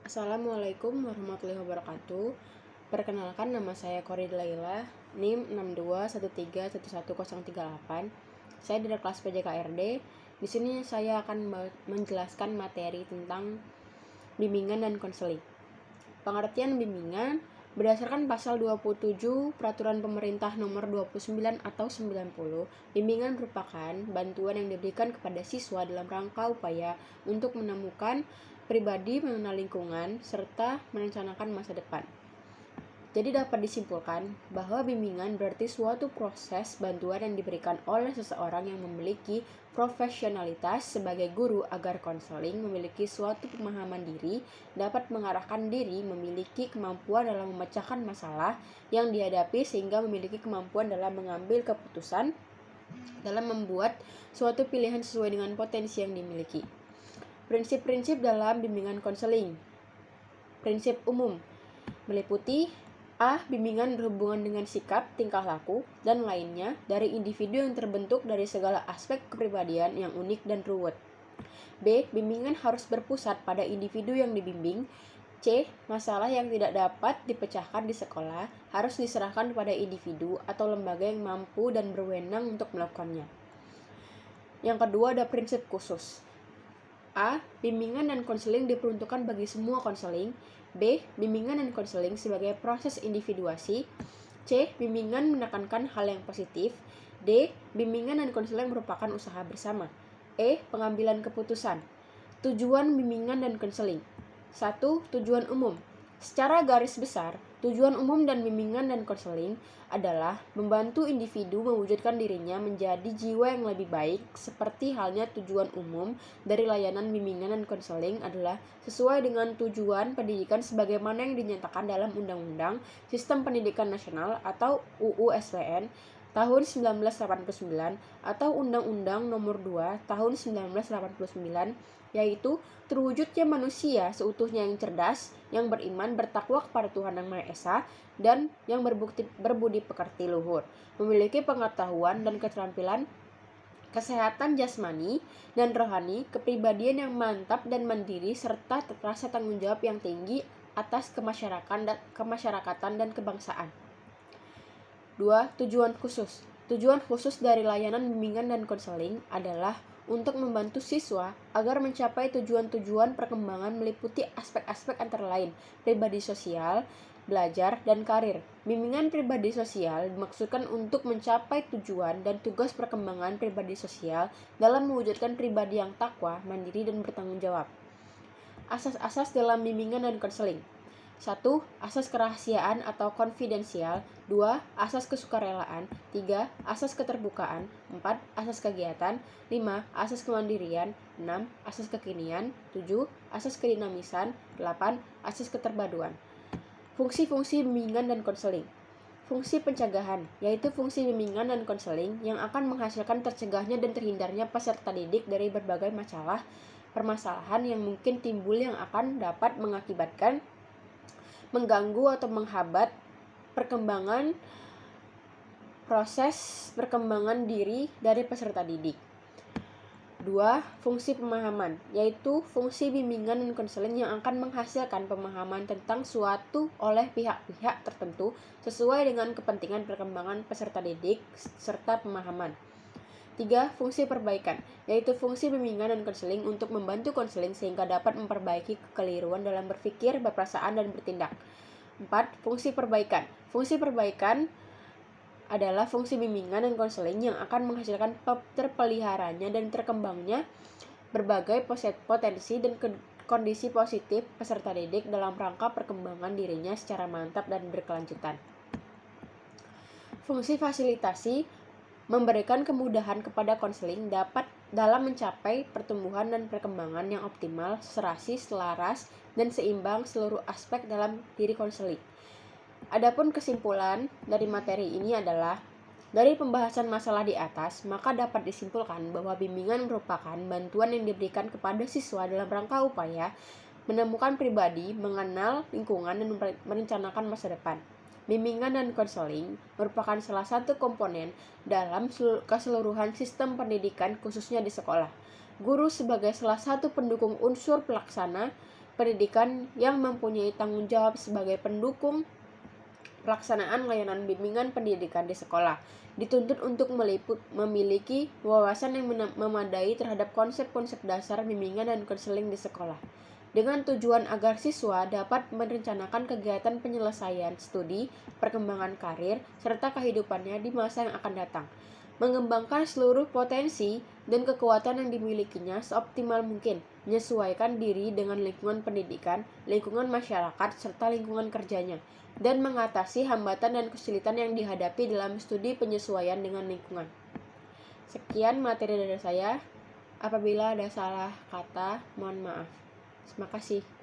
Assalamualaikum warahmatullahi wabarakatuh. Perkenalkan, nama saya Korida Laila, NIM 62131138. Saya dari kelas PJKRD. Di sini saya akan menjelaskan materi tentang bimbingan dan konseling. Pengertian bimbingan berdasarkan pasal 27 Peraturan Pemerintah Nomor 29 atau 90, bimbingan merupakan bantuan yang diberikan kepada siswa dalam rangka upaya untuk menemukan pribadi, mengenal lingkungan, serta merencanakan masa depan. Jadi dapat disimpulkan bahwa bimbingan berarti suatu proses bantuan yang diberikan oleh seseorang yang memiliki profesionalitas sebagai guru agar konseling memiliki suatu pemahaman diri, dapat mengarahkan diri, memiliki kemampuan dalam memecahkan masalah yang dihadapi sehingga memiliki kemampuan dalam mengambil keputusan dalam membuat suatu pilihan sesuai dengan potensi yang dimiliki. Prinsip-prinsip dalam bimbingan konseling. Prinsip umum meliputi A. Bimbingan berhubungan dengan sikap, tingkah laku, dan lainnya dari individu yang terbentuk dari segala aspek kepribadian yang unik dan ruwet. B. Bimbingan harus berpusat pada individu yang dibimbing. C. Masalah yang tidak dapat dipecahkan di sekolah harus diserahkan pada individu atau lembaga yang mampu dan berwenang untuk melakukannya. Yang kedua ada prinsip khusus. A. Bimbingan dan konseling diperuntukkan bagi semua konseling. B. Bimbingan dan konseling sebagai proses individuasi. C. Bimbingan menekankan hal yang positif. D. Bimbingan dan konseling merupakan usaha bersama. E. Pengambilan keputusan. Tujuan bimbingan dan konseling. 1. Tujuan umum. Secara garis besar, tujuan umum dan bimbingan dan konseling adalah membantu individu mewujudkan dirinya menjadi jiwa yang lebih baik, seperti halnya tujuan umum dari layanan bimbingan dan konseling adalah sesuai dengan tujuan pendidikan sebagaimana yang dinyatakan dalam Undang-Undang Sistem Pendidikan Nasional atau UU SPN tahun 1989 atau Undang-Undang Nomor 2 tahun 1989, yaitu terwujudnya manusia seutuhnya yang cerdas, yang beriman, bertakwa kepada Tuhan Yang Maha Esa, dan yang berbudi pekerti luhur, memiliki pengetahuan dan keterampilan, kesehatan jasmani dan rohani, kepribadian yang mantap dan mandiri, serta rasa tanggung jawab yang tinggi atas kemasyarakatan dan kebangsaan. 2. Tujuan khusus. Tujuan khusus dari layanan bimbingan dan konseling adalah untuk membantu siswa agar mencapai tujuan-tujuan perkembangan meliputi aspek-aspek antara lain pribadi sosial, belajar, dan karir. Bimbingan pribadi sosial dimaksudkan untuk mencapai tujuan dan tugas perkembangan pribadi sosial dalam mewujudkan pribadi yang takwa, mandiri, dan bertanggung jawab. Asas-asas dalam bimbingan dan konseling. 1. Asas kerahasiaan atau konfidensial. 2. Asas kesukarelaan. 3. Asas keterbukaan. 4. Asas kegiatan. 5. Asas kemandirian. 6. Asas kekinian. 7. Asas kedinamisan. 8. Asas keterbaduan. Fungsi-fungsi bimbingan dan konseling. Fungsi pencegahan, yaitu fungsi bimbingan dan konseling yang akan menghasilkan tercegahnya dan terhindarnya peserta didik dari berbagai permasalahan yang mungkin timbul yang akan dapat mengakibatkan mengganggu atau menghambat proses perkembangan diri dari peserta didik. 2. Fungsi pemahaman, yaitu fungsi bimbingan dan konseling yang akan menghasilkan pemahaman tentang suatu oleh pihak-pihak tertentu sesuai dengan kepentingan perkembangan peserta didik serta pemahaman. 3. Fungsi perbaikan, yaitu fungsi bimbingan dan konseling untuk membantu konseling sehingga dapat memperbaiki kekeliruan dalam berpikir, berperasaan, dan bertindak. 4. Fungsi perbaikan. Fungsi perbaikan adalah fungsi bimbingan dan konseling yang akan menghasilkan terpeliharanya dan terkembangnya berbagai potensi dan kondisi positif peserta didik dalam rangka perkembangan dirinya secara mantap dan berkelanjutan. Fungsi fasilitasi memberikan kemudahan kepada konseling dapat dalam mencapai pertumbuhan dan perkembangan yang optimal, serasi, selaras, dan seimbang seluruh aspek dalam diri konseling. Adapun kesimpulan dari materi ini adalah, dari pembahasan masalah di atas, maka dapat disimpulkan bahwa bimbingan merupakan bantuan yang diberikan kepada siswa dalam rangka upaya menemukan pribadi, mengenal lingkungan, dan merencanakan masa depan. Bimbingan dan konseling merupakan salah satu komponen dalam keseluruhan sistem pendidikan khususnya di sekolah. Guru sebagai salah satu pendukung unsur pelaksana pendidikan yang mempunyai tanggung jawab sebagai pendukung pelaksanaan layanan bimbingan pendidikan di sekolah dituntut untuk memiliki wawasan yang memadai terhadap konsep-konsep dasar bimbingan dan konseling di sekolah, dengan tujuan agar siswa dapat merencanakan kegiatan penyelesaian studi, perkembangan karir, serta kehidupannya di masa yang akan datang, mengembangkan seluruh potensi dan kekuatan yang dimilikinya seoptimal mungkin, menyesuaikan diri dengan lingkungan pendidikan, lingkungan masyarakat, serta lingkungan kerjanya, dan mengatasi hambatan dan kesulitan yang dihadapi dalam studi penyesuaian dengan lingkungan. Sekian materi dari saya. Apabila ada salah kata, mohon maaf. Terima kasih.